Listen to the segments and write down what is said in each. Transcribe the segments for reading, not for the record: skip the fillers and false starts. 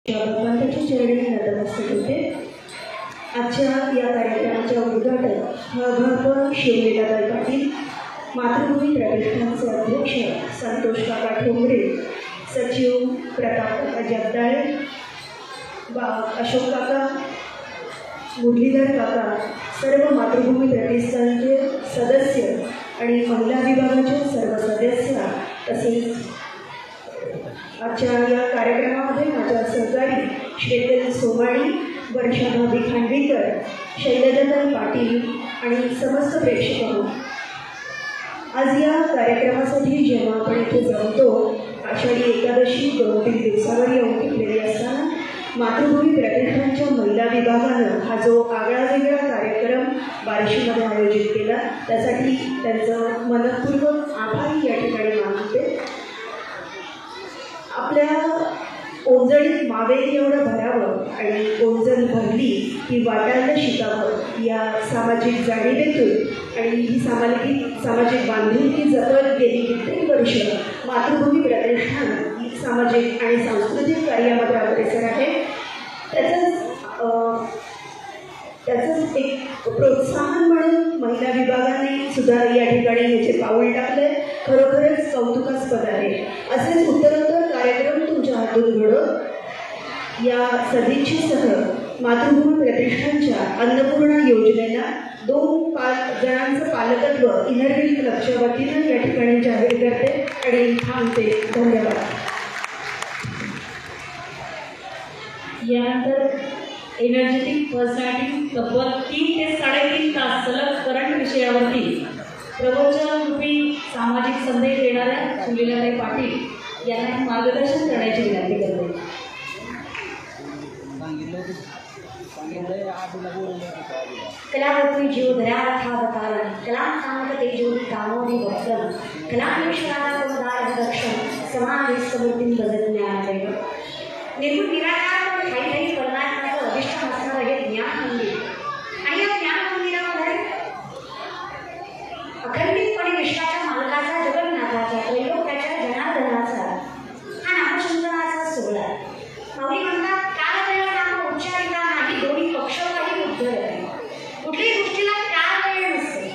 भगवंताची चरणी नतमस्तक होते। आजच्या या कार्यक्रमाच्या उद्घाटन हळहळ शिवलीलाबाई पाटील, मातृभूमी प्रतिष्ठानचे अध्यक्ष संतोष काका ठोंबरे, सचिव प्रताप काका जगदाळे, अशोक काका, मुरलीधर काका, सर्व मातृभूमी प्रतिष्ठानचे सदस्य आणि महिला विभागाचे सर्व सदस्य, तसेच आजच्या या कार्यक्रमामध्ये माझ्या सहकारी श्वेतेल सोमाणी, वर्षाभाभी खांडवीकर, शैलजाताई पाटील आणि समस्त प्रेक्षकांनो, आज या कार्यक्रमासाठी जेव्हा आपण इथे जमतो, आषाढी एकादशी 2-3 दिवसावर येऊन टिकलेली असताना मातृभूमी प्रतिष्ठानच्या महिला विभागानं हा जो आगळा वेगळा कार्यक्रम बार्शीमध्ये आयोजित केला, त्यासाठी त्यांचं मनपूर्वक आभार या ठिकाणी मानते। आपल्या ओंजळीत मावेली एवढं भरावं आणि ओंजळ भरली की वाटायला शिकावं या सामाजिक जाणीवेतून आणि ही सामाजिक बांधिलकी जपत गेली कित्येक वर्ष मातृभूमी प्रतिष्ठान ही सामाजिक आणि सांस्कृतिक कार्यामध्ये अग्रेसर आहे। त्याचंच एक प्रोत्साहन म्हणून महिला विभागाने सुद्धा या ठिकाणी याचे पाऊल टाकले, खरोखरच कौतुकास्पद आहे। असेच उत्तरोत्तर कार्यक्रम तुमच्या हातून घडो या सदिच्छेसह मातृभूमी प्रतिष्ठानच्या अन्नपूर्णा योजनेला 2 जणांचं पालकत्व इनरव्हील क्लबच्या वतीनं या ठिकाणी जाहीर करते आणि थांबते। धन्यवाद। यानंतर एनर्जेटिक पर्सनॅलिटी तब्बल 3 ते 3.5 तास सलग करंट विषयावरती प्रवचन रूपी सामाजिक संदेश देणाऱ्या सुलीलाताई पाटील यांना मार्गदर्शन करण्याची विनंती करते। कलावती जीव धराला था बतारण कला कामक तेजोरी कामोदी वक्त्रम कलामेश्वराला समदार दक्षण समाधि समृद्धी बदलण्यात निर्गुण निराकार काही परमात्म्याचं अधिष्ठान असणारं हे ज्ञान मंदिर आणि या ज्ञान मंदिरामध्ये अखंडितपणे विश्वाच्या मालकाचा, जगन्नाथाचा, त्रैलोक्याच्या जनार्दनाचा हा नामचिंतनाचा सोहळा। माऊली म्हणतात, काल वेळ नाम उच्चारिता नाही, दोन्ही पक्षपाही उद्धर। कुठल्याही गोष्टीला काल वेळ नसते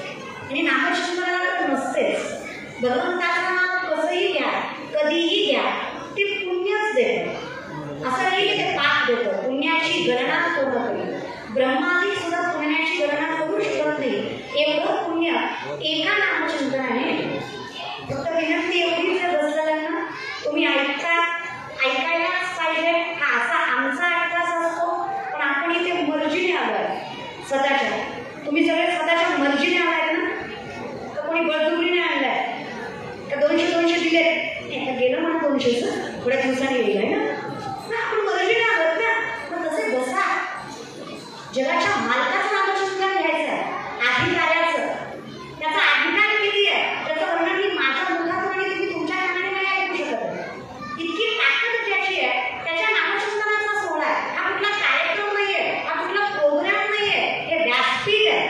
आणि नामचिंतनाला तर नसतेच। भगवंताचं नाव कसंही घ्या, कधीही घ्या, ते पुण्यच देतं। असं नाही की ते पाप देतं, पुण्याची गणना कोण करेल? ब्रह्मादी सुद्धा पुण्याची गणना करू शकत नाही एवढं पुण्य एका नामचिंतनाने। फक्त विनंती एवढीच आहे बसलेल्यांना, तुम्ही ऐकायलाच पाहिजे। हा असा आमचा ऐकायचा असतो, पण आपण इथे मर्जीने आलाय स्वतःच्या। तुम्ही सगळे स्वतःच्या मर्जीने आलाय ना, का कोणी बळजबरीने आणलाय? का 200 दिले? गेलं म्हणा 200चं, थोड्या दिवसांनी येईल आहे ना। आपण मर्जीने आलोत ना, मग तसे बसा। जगाच्या मालकाचं नामचिंतन घ्यायचं आहे, अधिकाऱ्याचं। त्याचा अधिकार किती आहे त्याचं वर्णन मी माझ्या मुखाप्रमाणे तुम्ही तुमच्या कानाने नाही ऐकू शकत। इतकी ताकद त्याची आहे, त्याच्या नामचिंतनाचा सोहळा आहे। हा कुठला कार्यक्रम नाही आहे, हा कुठला प्रोग्राम नाही आहे, हे व्यासपीठ आहे।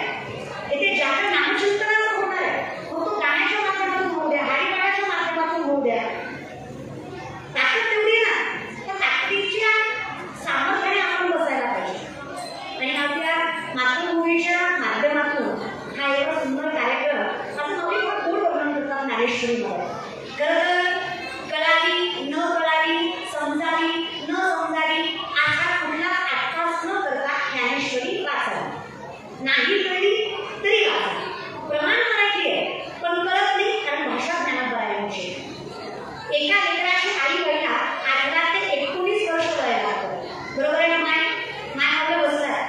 इथे ज्याकडे नामचिंतनाचं होणार आहे, मग तो गाण्याच्या माध्यमातून होऊ द्या, हरिपाठाच्या माध्यमातून होऊ द्या, ताकद तेवढी ना, त्या ताकदीच्या सामर्थ्याने आपण बसायला पाहिजे। आणि आपल्या मातृभूमीच्या माध्यमातून हा एवढा सुंदर कार्यक्रम असं नवीन गोड वर्णन करतात ज्ञानेश्वरीमध्ये। खरं कळावी न कळावी, समजावी न समजावी असा कुठला आत्ताच न करता ज्ञानेश्वरी वाचावी। नाही कळली तरी वाचावी। प्रमाण मराठी आहे, पण कळत नाही कारण भाषा ज्ञानात बरायची। एका लेकराची आई व्हायला 18 ते 19 वर्ष वयाला लागतं, बरोबर आहे ना? माय बसलाय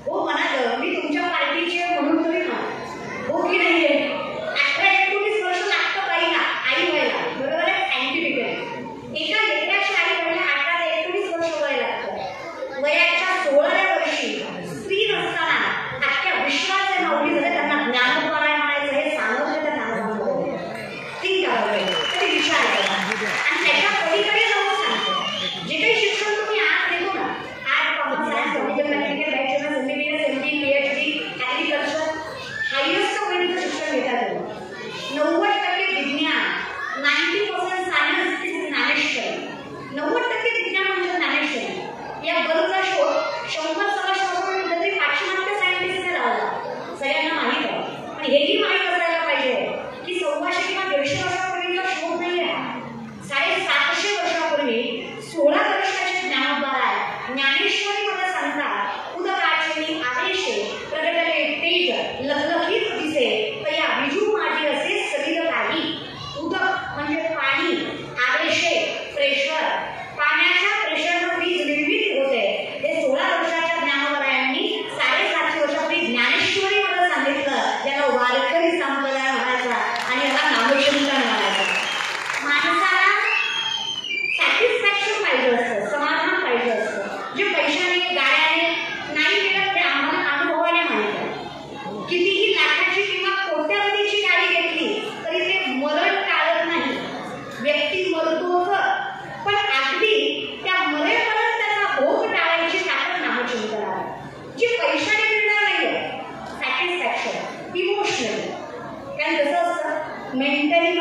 हो म्हणा, मी तुमच्या पार्टीची आहे म्हणून तुम्ही म्हणा हो की नाही? 18-19 वर्ष लागतं बाईला आई व्हायला,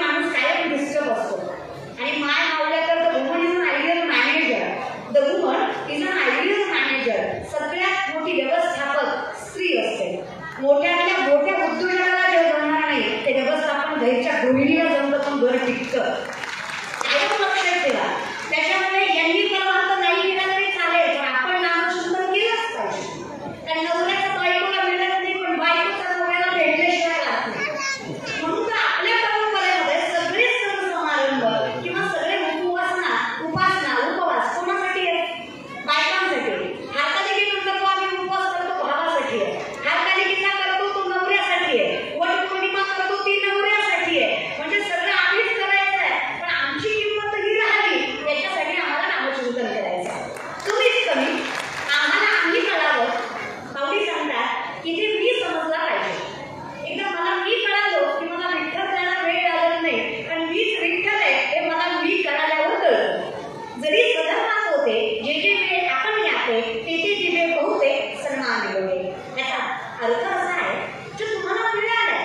माणूस कायम डिस्टर्ब असतो. आणि माय मावल्या तर the woman is an ideal manager. The woman is an ideal manager. सगळ्यात मोठी व्यवस्थापक स्त्री असते. मोठ्यातल्या मोठ्या उद्योजकाला जे जमणार नाही ते व्यवस्थापन घरच्या गृहिणीला जमतं, पण घर टिकतं. कायम लक्षात ठेवा. त्याच्यामुळे यांनी परमार्थ नाही केला तरी चालेल, पण आपण नामचिंतन केलंच पाहिजे. कारण नवऱ्याचं बायकोला मिळत नाही, पण बायकोचा नवऱ्याला भेटल्याशिवाय राहत नाही. म्हणून तर आपल्या परंपरेमध्ये सगळे सण समारंभ किंवा सगळे उपासना उपवास कोणासाठी आहे? बायकांसाठी. हरतालिकेनंतर तो आम्ही उपवास करतो भावासाठी आहे. हरतालिकेचा करतो तो नवऱ्यासाठी आहे. वटपौर्णिमा करतो ती नवऱ्यासाठी आहे. म्हणजे सगळं आम्हीच करायचं आहे, पण आमची किंमत ही राहावी याच्यासाठी आम्हाला नामचिंतन करायचं आहे. तुम्हीच कमी आम्हाला आम्ही कळावं. माऊली सांगतात की ते मी समजला पाहिजे. एकदा मला मी कळालो की मला विठ्ठल करायला वेळ लागत नाही, पण मीच विठ्ठल आहे हे मला मी कळाल्यावर कळतं. जरी सधर्मात होते जे जे वेळ आपण घ्यावे ते ते जिथे बहुते सन्मान मिळवले. याचा अर्थ असा आहे जे तुम्हाला मिळालंय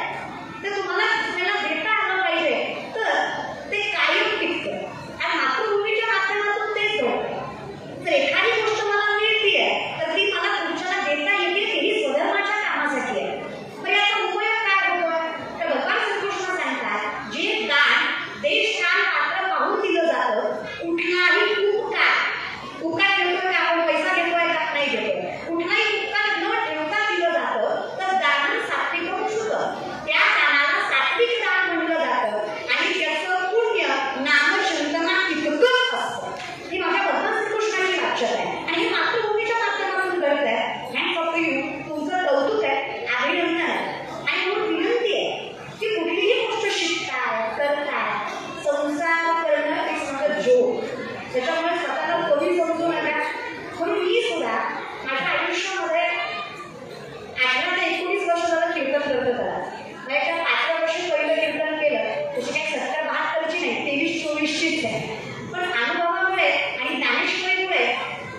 ते तुम्हाला दुसऱ्याला देता आलं पाहिजे, तर ते कायम टिकतं. आणि मातृभूमीच्या माध्यमातून तेच घडतं. जर एखादी गोष्ट मला मिळतीये तर ती मला पुढच्याला देता येते, तेही स्वधर्माच्या कामासाठी आहे. पण याचा उपयोग काय होतोय? तर भगवान श्रीकृष्ण सांगतात जे दान देश काल पात्र पाहून दिलं जातं, कुठलाही उपकार ठेवतोय का आपण? पैसा घेतोय का? नाही घेतोय. कुठलाही उपकार न ठेवता दिलं जातं तर दान सात्विक शुद्ध. त्या दानाला सात्विक दान म्हणलं जातं आणि त्याचं पुण्य नामचिंतनात इतकंच असतं. ही माझ्या भगवान श्रीकृष्णाची वाक्यता आहे आणि हे मातृभूमीच्या माध्यमातून घडत आहे. हँड्स ऑफ यू, तुमचं कौतुक आहे, अभिनंदन आहे. आणि म्हणून विनंती आहे की कुठलीही गोष्ट शिकताय करताय, संसार करणं एक माझं जोक. त्याच्यामुळे स्वतःला कमी समजू नका. म्हणून मी सुद्धा माझ्या आयुष्यामध्ये 18 ते 19 वर्ष झालं कीर्तन करत आला. माझ्या 5व्या वर्षी पहिलं कीर्तन केलं. तशी काही 70-72ची नाही, 23-24चीच आहे. पण अनुभवामुळे आणि ज्ञानेश्वरीमुळे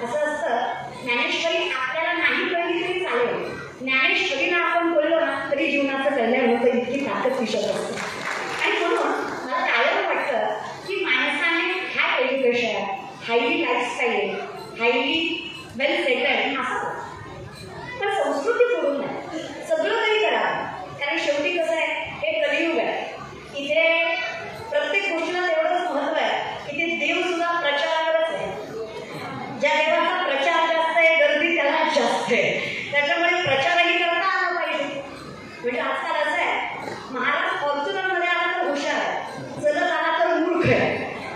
असं असतं, ज्ञानेश्वरी आपल्याला नाही कळली तरी चालेल, ज्ञानेश्वरीला आपण बोललो ना तरी जीवनाचं कल्याण होतं, इतकी ताकद विषय असते. आणि म्हणून मला कायम वाटतं की माणसाने हाय एज्युकेशन, हायली लाईफस्टाईल, हायली वेल सेटल्ड असं, पण संस्कृती सोडून नाही, सगळं काही करावं. कारण शेवटी कसं आहे, हे कलियुग आहे. इथे प्रत्येक गोष्टीला तेवढंच महत्व आहे की ते देव सुद्धा प्रचारावरच आहे. ज्या देवाचा प्रचार जास्त आहे गर्दी त्याला जास्त आहे. त्याच्यामुळे प्रचारही करता आला पाहिजे. म्हणजे आजकाल असं आहे, महाराज फॉर्च्युनरमध्ये आला तर हुशार आहे, चलत आला तर मूर्ख आहे.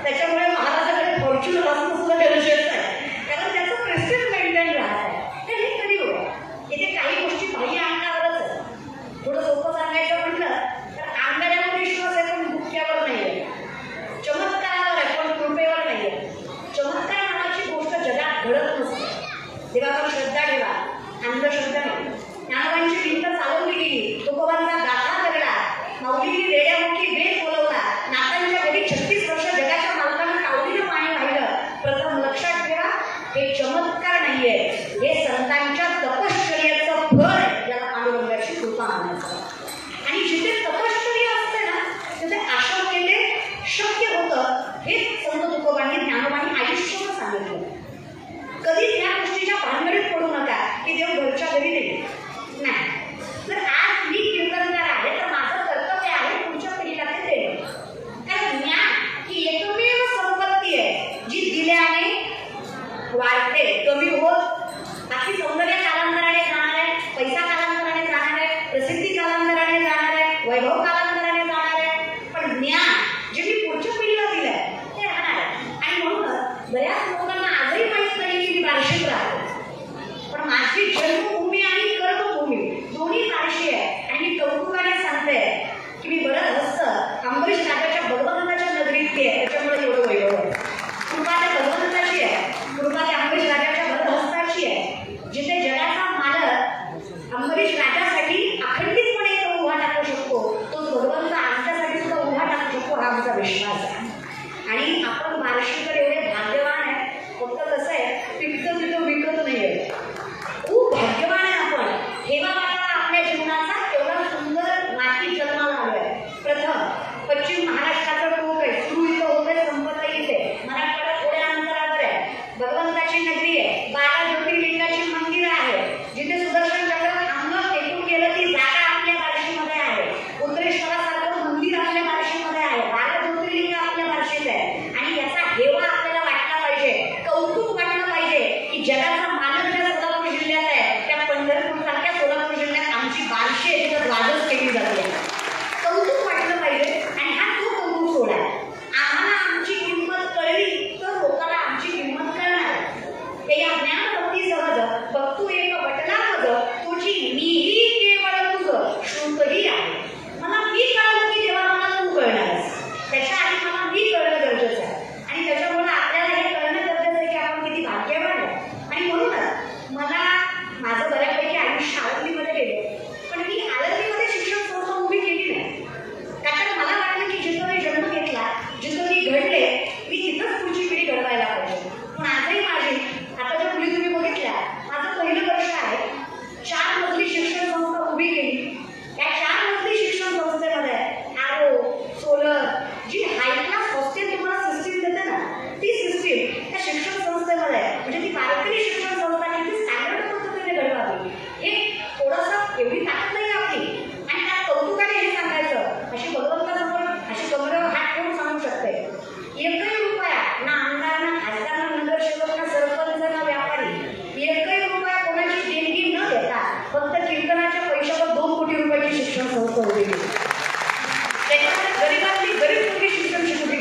त्याच्यामुळे महाराजाकडे फॉर्च्युनर असणं सुद्धा गरजेचं आहे, कारण त्याचं प्रेस्टिज मेंटेन राहत आहे. तर हे कलियुग आहे. इथे काही गोष्टी बाह्य अंगावरच आहे. थोडं सोपं सांगायचं म्हटलं तर अंगाऱ्यावर विश्वास आहे पण बुक्क्यावर नाही आहे. चमत्कारावर आहे पण कृपेवर नाही आहे. चमत्कार नावाची गोष्ट जगात घडत नसते. देवावर श्रद्धा ठेवा, अंधश्रद्धा नाही. ज्ञानोबांची भिंत चालवली गेली, तुकोबांचा गाथा करला, माऊलींनी रेड्यामुखी वेद बोलवला, नातांच्या घरी 36 वर्ष जगाच्या मालकानं कावडीनं पाणी वाहिलं. प्रथम लक्षात ठेवा, हे चमत्कार नाहीये, हे संतांच्या तपश्चर्याचं फळ आहे, ज्याला पांडुरंगाची कृपा म्हणायचं. आणि जिथे तपश्चर्या असते ना तिथे आशक्य शक्य होतं. हे संत तुकोबांनी ज्ञानोबांनी आयुष्यावर सांगितलं. कधी त्या गोष्टीच्या भानगडीत पडू नका की देव घरच्या घरी नाही. जर आज मी कीर्तनकार आहे तर माझं कर्तव्य आहे पुढच्या पिढीला ते देणं. कारण ज्ञान ही एकमेव संपत्ती आहे जी दिल्याने वाढते, कमी होत. बाकी सौंदर्य कालांतराने जाणार आहे, पैसा कालांतराने जाणार आहे, प्रसिद्धी कालांतराने जाणार आहे, वैभव कालांतराने जाणार आहे, पण ज्ञान जे मी पुढच्या पिढीला दिलंय ते राहणार आहे. आणि म्हणूनच बऱ्याच लोकांना आजही माहीत नाही की मी वार्षिक राहते, पण माझी जन्मभूमी आणि कर्म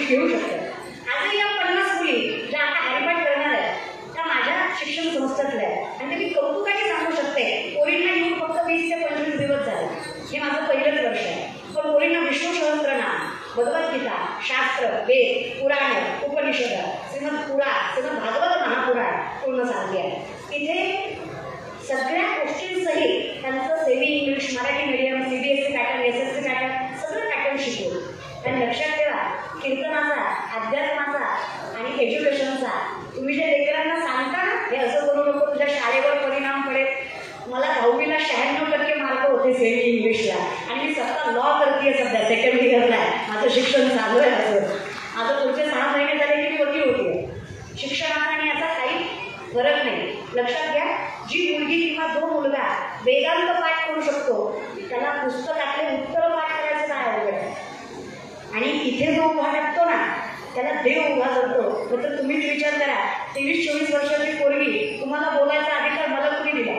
गोष्टी घेऊ शकतात. आजही या 50 मुली ज्या आता हरिपाठ करणार आहेत त्या माझ्या शिक्षण संस्थेतल्या आहेत आणि ते मी कौतुकाने सांगू शकते. पोरींना येऊन फक्त 20 ते 25 दिवस झाले. हे माझं पहिलंच वर्ष आहे. पण पोरींना विष्णू सहस्त्रनाम, भगवद्गीता, शास्त्र, वेद, पुराण, उपनिषद, श्रीमद पुराण, श्रीमद भागवत महापुराण पूर्ण सांगते आहे. इथे सगळ्या गोष्टींसहित त्यांचं semi English, Marathi medium, CBSE pattern, SSC pattern सगळं पॅटर्न शिकवलं. आणि लक्षात ठेवा, कीर्तनाचा, अध्यात्माचा आणि एज्युकेशनचा तुम्ही जे लेकरांना सांगता ना, हे असं करू नको तुझ्या शाळेवर परिणाम पडेल. मला 10वीला 96% मार्क होते सेमी इंग्लिशला आणि मी स्वतः लॉ करते सध्या, सेकंड इयरला आहे. माझं शिक्षण चालू आहे. माझं पुढचे 6 महिने झाले की मी वकील होते. शिक्षणाचा आणि याचा काही फरक नाही. लक्षात घ्या, जी मुलगी किंवा जो मुलगा वेदांत पाठ करू शकतो त्याला पुस्तकातले उत्तर पाठ करायचं काय अवघड आहे. आणि इथे जो उभा टाकतो ना त्याला देव उभा करतो. तर तुम्हीच विचार करा, 23-24 वर्षाची पोरगी तुम्हाला बोलायचा अधिकार मला कुणी दिला?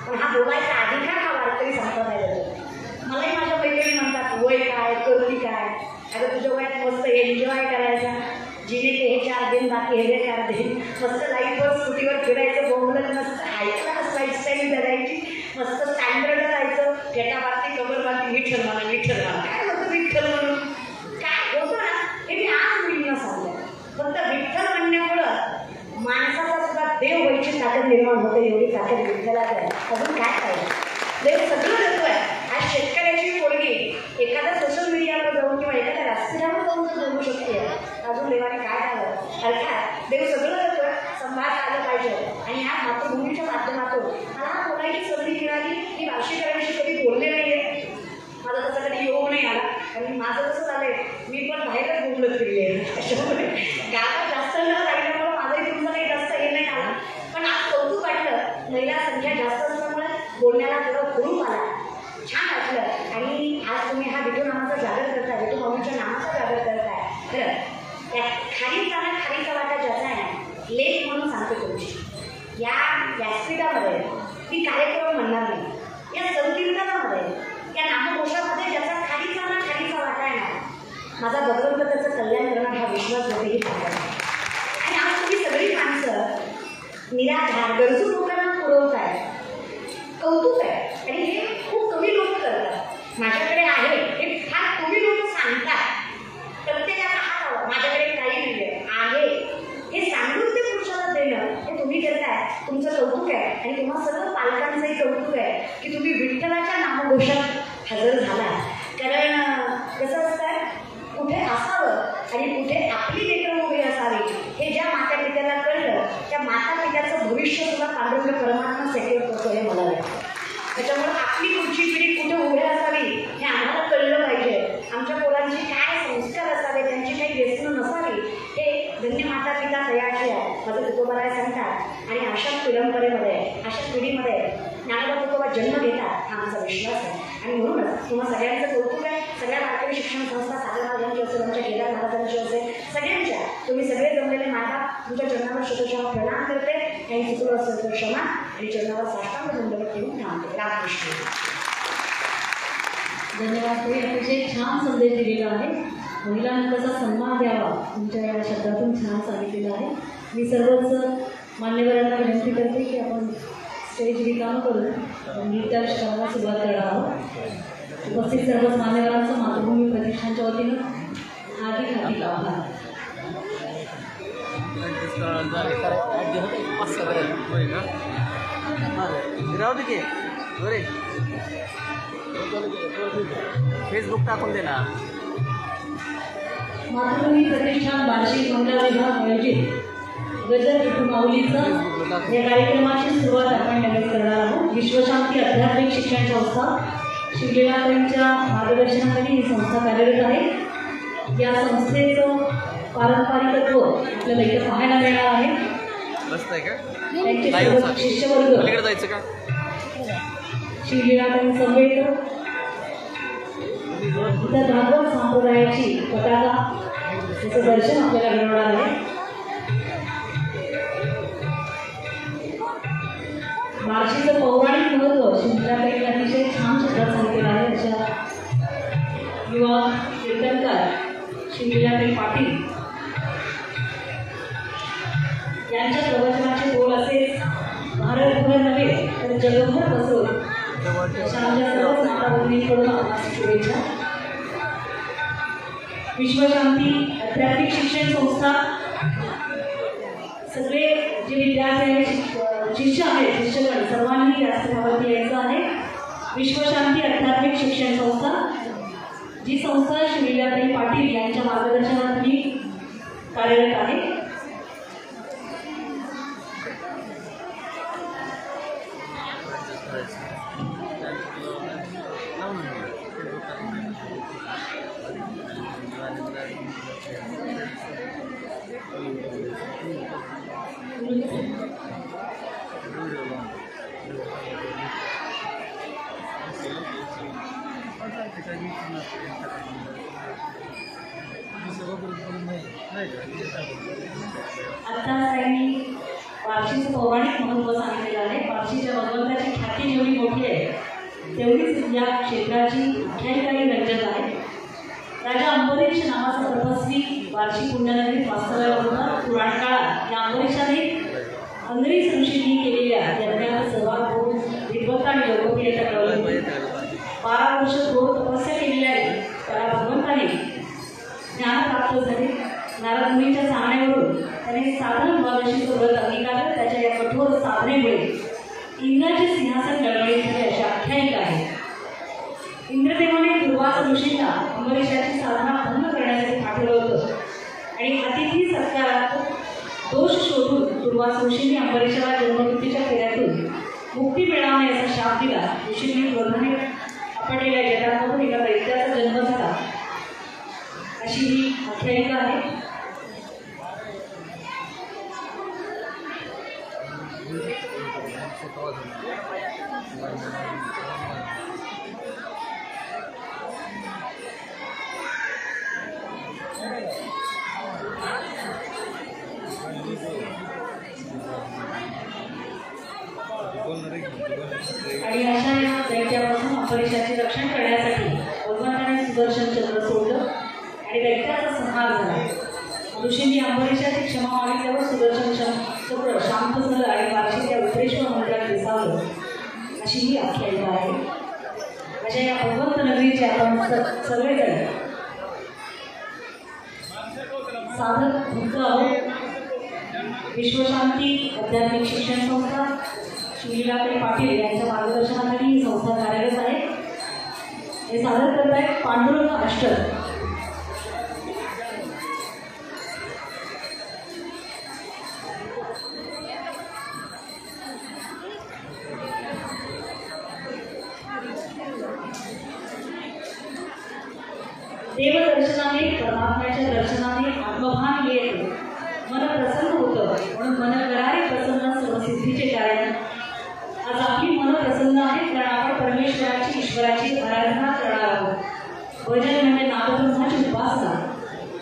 पण हा बोलायचा अधिकार हा वारकरी संप्रदाय देतो. मलाही माझ्या मैत्रिणी म्हणतात, वय काय, करती काय, अगं तुझ्या वयात मस्त एन्जॉय करायचा, जिने ते हे 4 दिन बाकी हे 4 दिन मस्त लाईफवर स्कूटीवर फिरायचं, बोंबलत मस्त ऐकलं लाईफस्टाईल जगायची, मस्त स्टँडर्ड राहायचं, गेटाबाती कबरबाती विठ्ठल म्हणा विठ्ठल म्हणा. काय होतं विठ्ठल म्हणून? काय होतं ना, हे मी आज मुलींना सांगलं. फक्त विठ्ठल म्हणण्यामुळं माणसाचा सुद्धा देव व्हायची ताकद निर्माण होते. एवढी ताकद विठ्ठलात आहे. अजून काय पाहिजे? देव सगळं देतोय. आज शेतकऱ्याची पोरगी एखाद्या सोशल मीडियावर जाऊन किंवा एखाद्या राष्ट्रीयावर जाऊन तर जगू शकते. अजून देवाने काय झालं? अर्थात देव सगळं देतोय, संभाळ आलं पाहिजे. आणि ह्या मातृभूमीच्या माध्यमातून मला बोलायची संधी मिळाली. मी वार्षिकांशी कधी बोलले नाही आहे. माझा तसा कधी योग नाही आला. आणि माझं कसं झालंय, मी पण बाहेरच बोलत फिरले. त्याच्यामुळे गावात जास्त न राहिल्यामुळे माझंही तुमचं काही जास्त हे नाही आला. पण आज कौतुक वाटलं, महिला संख्या जास्त असल्यामुळे बोलण्याला थोडं हुरूप आला, छान वाटलं. आणि आज तुम्ही हा विठू नामाचा जागर करताय, विठू माऊलीच्या नामाचा जागर करताय. खरं या खालीचा वाटा ज्याचा आहे ना, लेख म्हणून सांगते तुमची या व्यासपीठामध्ये मी कार्यक्रम म्हणणार नाही. या संकीर्तनामध्ये, या नामघोषामध्ये ज्याचा खालीचा वाटा आहे ना, माझा भगवंत त्याचं कल्याण करणार हा विश्वास होते. ही सांगत आणि आज तुम्ही सगळी माणसं निराधार गरजू लोकांना पुरवताय. कौतुक आहे. आणि हे खूप कमी लोक करतात. माझ्याकडे आहे हे फार कमी लोक सांगतात. प्रत्येकाचा हात आला, माझ्याकडे काही नाही आहे हे सांगून ते पुरुषाला देणं हे तुम्ही करताय. तुमचं कौतुक आहे. आणि तुम्हा सर्व पालकांचंही कौतुक आहे की तुम्ही विठ्ठलाच्या नामघोषात हजर झाला. कारण कसं असतं, कुठे असावं आणि कुठे आपली लेकरं उभी असावी हे ज्या माता पित्याला कळलं, त्या माता पित्याचं भविष्य सुद्धा पांडुरंग परमात्मा सेक्युअर करतो हे मला वाटतं. त्याच्यामुळे आपली पुढची पिढी कुठे उभी असावी हे आम्हाला कळलं पाहिजे. आमच्या पोरांची काय संस्कार असावे, त्यांची काही व्यसनं नसावी हे धन्य माता पिता तयाची आहे. माझं तुकोबाराय सांगतात. आणि अशा परंपरेमध्ये, अशा पिढीमध्ये ज्ञानोबा तुकोबा जन्म घेतात हा आमचा विश्वास आहे. आणि म्हणूनच तुम्हाला सगळ्यांचं कौतुक आहे. सगळ्या वारकरी शिक्षण संस्था, सागर महाराजांची असेल, आमच्या केदार महाराजांची असेल, सगळ्यांच्या तुम्ही सगळे जमलेले माता तुमच्या चरणावर शतशः प्रणाम करते. काही चुकलं असेल तर क्षमा आणि चरणावर साष्टांग दंडवत ठेवून थांबते. रामकृष्ण. धन्यवाद. ते अतिशय छान संदेश दिलेला आहे. महिलांना कसा सन्मान द्यावा तुमच्या या शब्दातून छान सांगितलेलं आहे. मी सर्वच मान्यवरांना विनंती करते की आपण स्टेज रिकाम करून नृत्यानुष्ठानाला सुरुवात करणार आहोत. उपस्थित सर्वच मान्यवरांचं मातृभूमी प्रतिष्ठानच्या वतीनं हार्दिक हार्दिक आभार. फेसबुक टाकून दे ना. मातृभूमी प्रतिष्ठान बार्शी महिला विभाग आयोजित गजर विठू माऊलीचं या कार्यक्रमाची सुरुवात आपण लगेच करणार आहोत. विश्वशांती आध्यात्मिक शिक्षण संस्था शिवलीलाताईंच्या मार्गदर्शनाखाली ही संस्था कार्यरत आहे. या संस्थेचं पारंपरिकत्व आपल्याला इथं पाहायला मिळणार आहे. त्यांचे शिष्यवर्ग जायचं का शिवलीलाताई संवेद, इतर भागवत संप्रदायाची पताका याचं दर्शन आपल्याला घडवणार आहे. बार्शीचं पौराणिक महत्त्व शिवलीलाताईंनी अतिशय छान शब्दात सांगितलेलं आहे. अशा युवा कीर्तनकार शिवलीलाताई पाटील यांच्या प्रवचनाचे बोल असे भारतभर नव्हे तर जगभर बसवून अशा आमच्या सर्व माता भगिनींकडून आम्हाला शुभेच्छा. विश्वशांती आध्यात्मिक शिक्षण संस्था सगळे जे विद्यार्थी आहेत शिष्य आहेत शिक्षकगण सर्वांनी राष्ट्रभावाती यायचं आहे. विश्वशांती आध्यात्मिक शिक्षण संस्था जी संस्था शिवलीलाताई पाटील यांच्या मार्गदर्शनाखाली कार्यरत आहे. आता त्यांनी बार्शीचं पौराणिक महत्त्व सांगितलेलं आहे. बार्शीच्या भगवंताची ख्याती जेवढी मोठी आहे तेवढीच या क्षेत्राची आख्यायिकाही रंजक आहे. राजा अंबरीश नावाचा तपस्वी बार्शी पुण्यनगरीत वास्तव्याला होता. पुराण काळात या अंबरीशाने अंगरीस ऋषींनी केलेल्या यज्ञात सर्वात गोड विद्वत्ता आणि लोकप्रियता कळवली. 12 वर्ष घोर तपस्या केलेली आहे. त्याला भगवंताने ज्ञान प्राप्त झाले. नारद मुनीच्या सांगण्यावरून त्याने साधन द्वादशीचं व्रत अंगीकारलं. त्याच्या या कठोर साधनेमुळे इंद्राचे सिंहासन लढवले झाले अशी आख्यायिका आहे. इंद्रदेवाने दुर्वास ऋषींना अंबरीशाची साधना भंग करण्यासाठी पाठवलं होतं आणि अतिथी सत्कारात दोष शोधून दुर्वास ऋषींनी अंबरीशाला जन्ममृत्यूच्या फेऱ्यातून मुक्ती मिळावी असा शाप दिला. ऋषींनी क्रोधाने आपटलेल्या जटामधून एका दैत्याचा जन्म झाला अशी ही आख्यायिका आहे. आणि अशा या दैत्यापासून अंबरीशाचे रक्षण करण्यासाठी भगवंताने सुदर्शन चक्र सोडलं आणि दैत्याचा संहार झाला. ऋषींनी अंबरीशाची क्षमा मागितल्यावर सुदर्शन चक्र शांत झालं आणि बार्शीच्या उत्तरेश्वर मंदिरात विसावलं अशी ही आख्यायिका आहे. अशा या भगवंत नगरीचे आपण सगळेजण साधक भक्त आहोत. विश्वशांती आध्यात्मिक शिक्षण संस्था शिवलीलाताई पाटील यांच्या मार्गदर्शनाखाली ही संस्था कार्यरत आहे. हे सादर करत आहेत पांडुरंग अष्टक. देवदर्शनाने परमात्म्याच्या दर्शनाने आत्मभान येतो. मन प्रसन्न होतं म्हणून मन करारे प्रसन्न सर्वसिद्धीचे कारण. आज आपली मन प्रसन्न आहे कारण आपण परमेश्वराची ईश्वराची आराधना करणार आहोत. भजन म्हणजे नामब्रह्माची उपासना.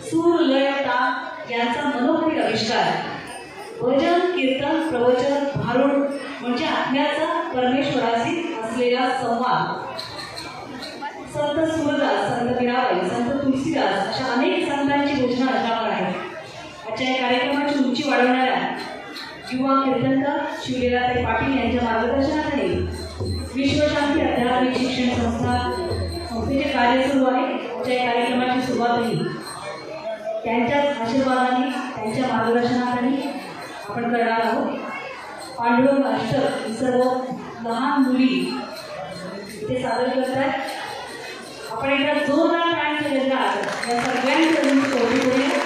सूर लय ताल यांचा मनोहरी आविष्कार. भजन कीर्तन प्रवचन भारुड म्हणजे आत्म्याचा परमेश्वराशी असलेला संवाद. संत सूरदास, संत मीराबाई, संत तुलसीदास अशा अनेक संतांची घोषणा अशावर आहे. आजच्या या कार्यक्रमाची उंची वाढवणाऱ्या युवा कीर्तनकार शिवलीलाताई पाटील यांच्या मार्गदर्शनाखाली विश्वशांती आध्यात्मिक शिक्षण संस्थेचे कार्य सुरू आहे. आजच्या या कार्यक्रमाची सुरुवातही त्यांच्याच आशीर्वादाने त्यांच्या मार्गदर्शनाखाली आपण करणार आहोत. पांडुरंग अष्टक ही सर्व लहान मुली इथे सादर करत आहेत. आपण एकदा जोरदार टाळ्यांचा गजर या सगळ्यांकडून कौतुक करूया.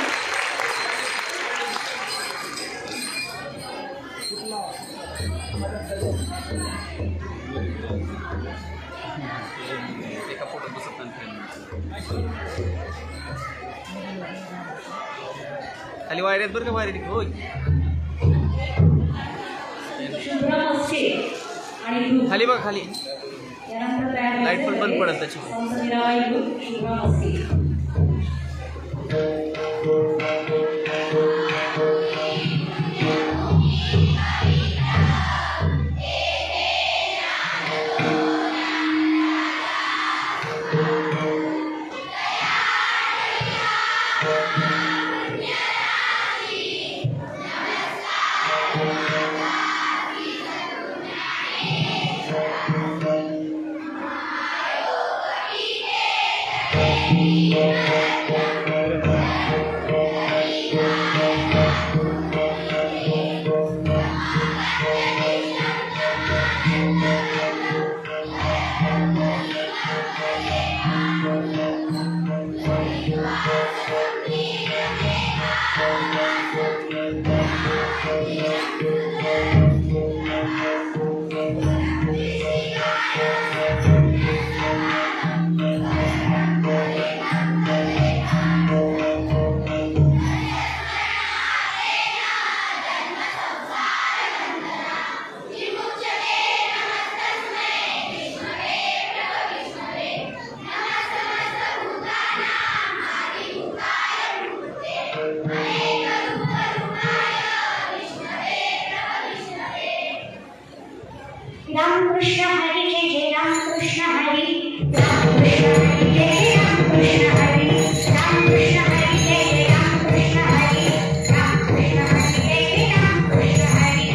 खाली वायर बरं का वायर होय. शुभ्रा मस्के आणि ग्रुप खाली बघा खाली यानंतर तयार लाईट पण बंद पडत त्याची. संत मीराबाई ग्रुप शुभ्रा मस्के. रामकृष्ण हरी जय जय रामकृष्ण हरी रामकृष्ण हरी जय जय रामकृष्ण हरी रामकृष्ण हरी जय जय रामकृष्ण हरी रामकृष्ण हरी जय जय रामकृष्ण हरी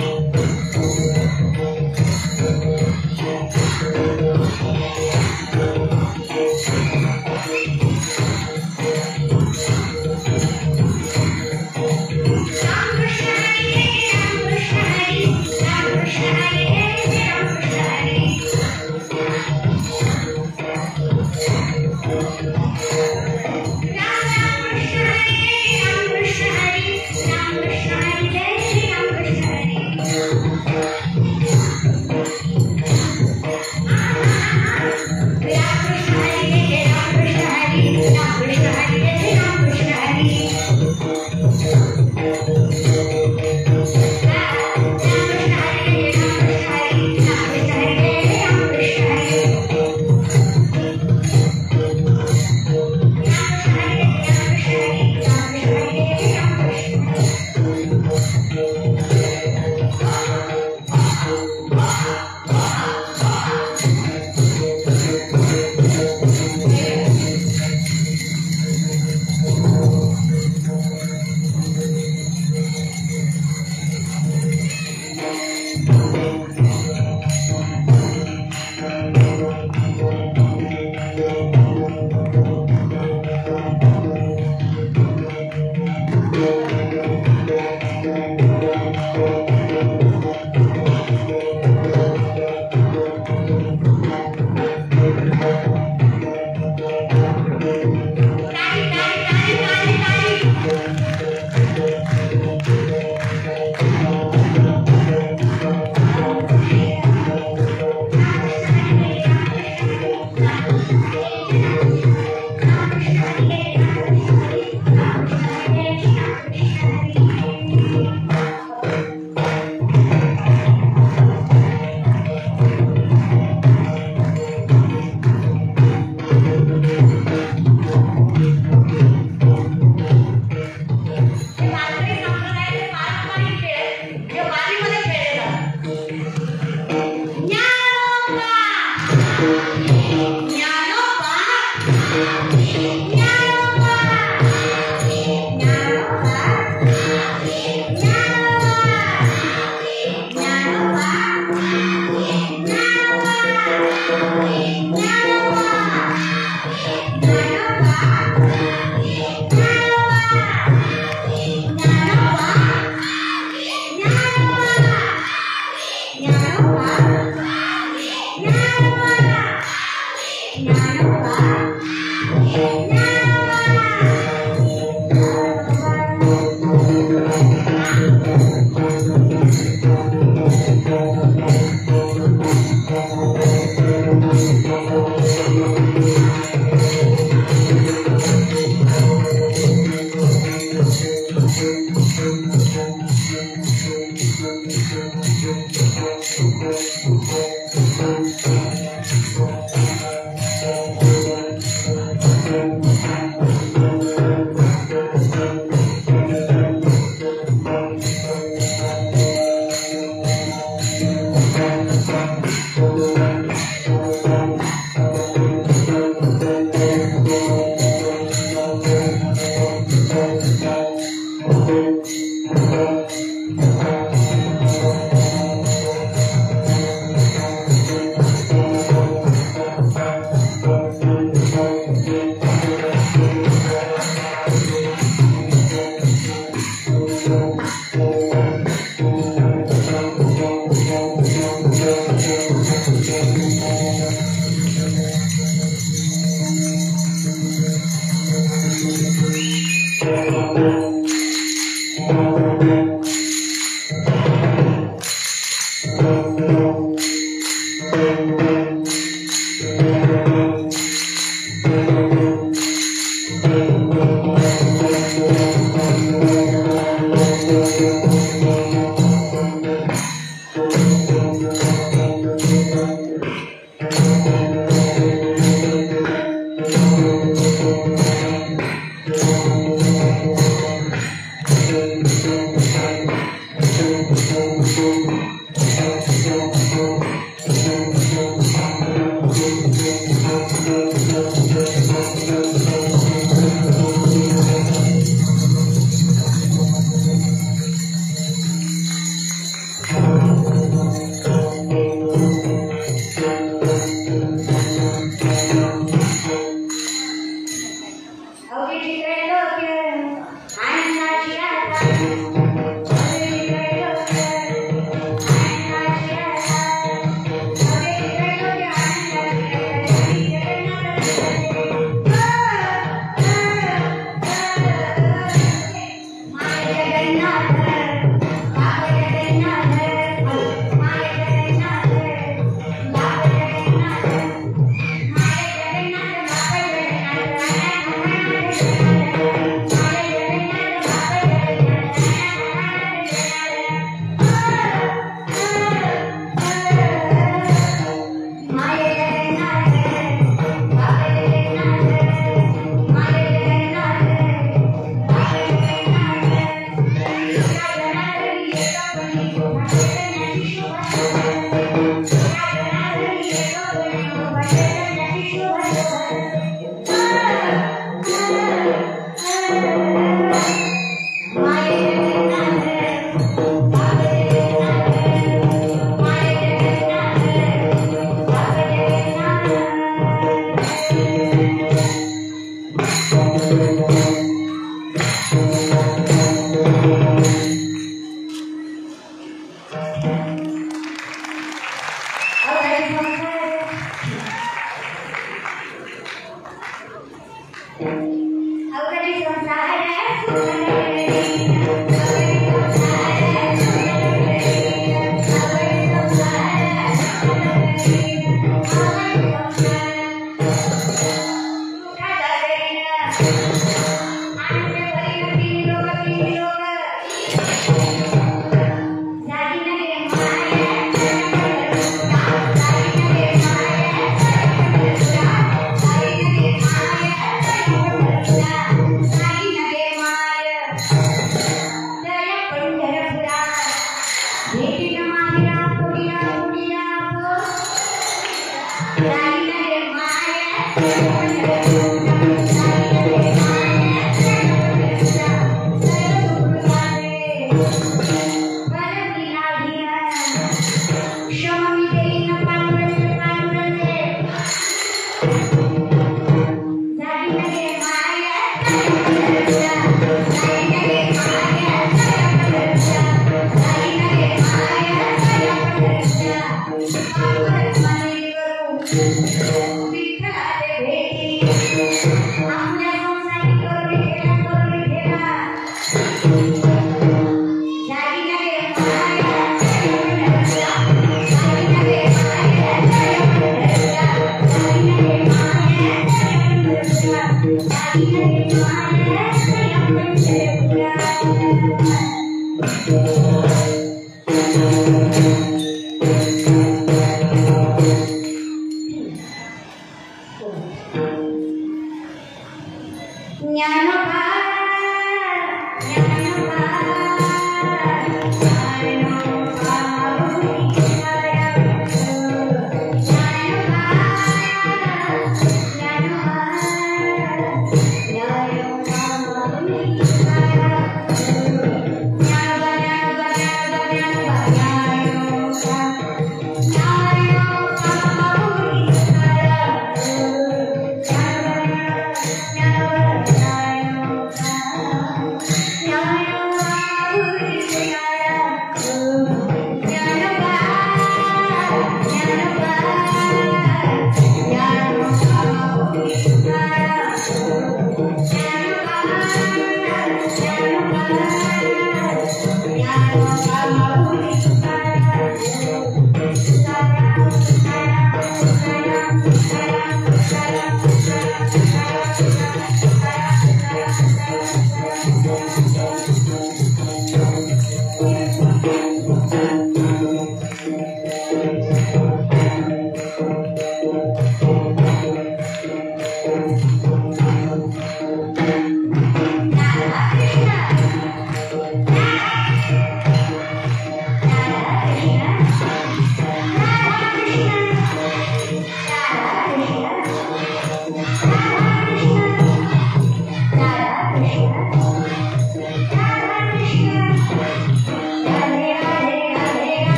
Krishna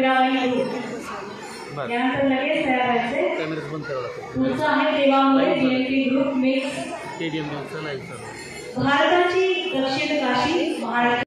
मीराबाई ग्रुप. बरं यानंतर लगेच तयार व्हायचे. कॅमेराच बंद करावं लागतं. पुढचं आहे देवामुळे DLP ग्रुप मिक्स. स्टेडियम न्यूजचं लाईव्ह चालू आहे. भारताची दक्षिण काशी महाराष्ट्र